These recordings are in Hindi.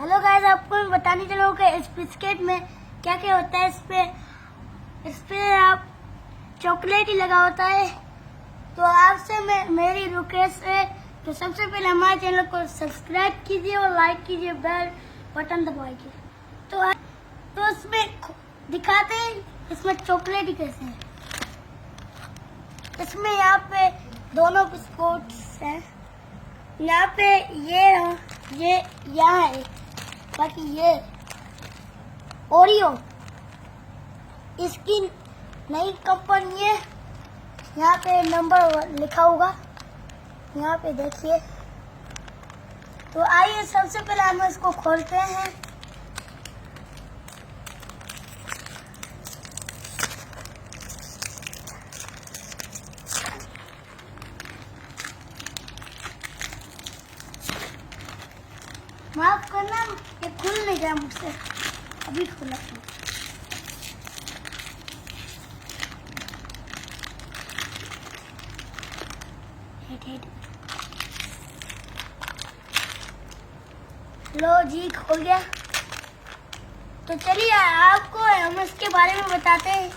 हेलो गाइस, आपको मैं बताने चला हूँ कि इस बिस्किट में क्या क्या होता है। इस पे आप चॉकलेट ही लगा होता है। तो आपसे मेरी रिक्वेस्ट है तो सबसे पहले हमारे चैनल को सब्सक्राइब कीजिए और लाइक कीजिए, बेल बटन दबाइए। तो इसमें दिखाते हैं इसमें चॉकलेट ही कैसे है। इसमें यहाँ पे दोनों बिस्कुट्स हैं। यहाँ पे ये यहाँ है, बाकी ये ओरियो इसकी नई कंपनी है। यहाँ पे नंबर लिखा होगा, यहाँ पे देखिए। तो आइए सबसे पहले हम इसको खोलते हैं। माफ करना, ये खुल नहीं गया मुझसे, अभी खुला। लो जी, खोल गया। तो चलिए आपको हम इसके बारे में बताते हैं।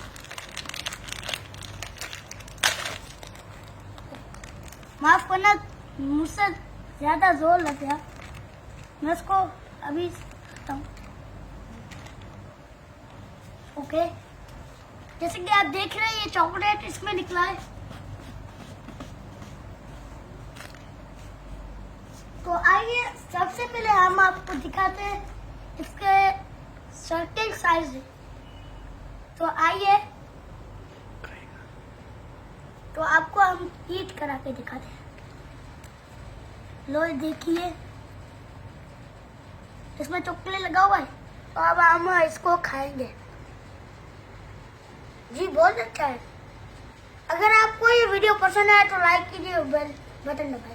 माफ करना, मुझसे ज्यादा जोर लग गया। मैं इसको अभी हूँ। ओके, जैसे कि आप देख रहे हैं ये चॉकलेट इसमें निकला है। तो आइए सबसे पहले हम आपको दिखाते हैं इसके सर्टेन साइज। तो आइए, तो आपको हम हीट करा के दिखाते हैं। लो देखिए, इसमें चॉकलेट लगा हुआ है। तो अब हम इसको खाएंगे। जी बहुत अच्छा है। अगर आपको ये वीडियो पसंद आए तो लाइक कीजिए और बेल बटन दबाइए।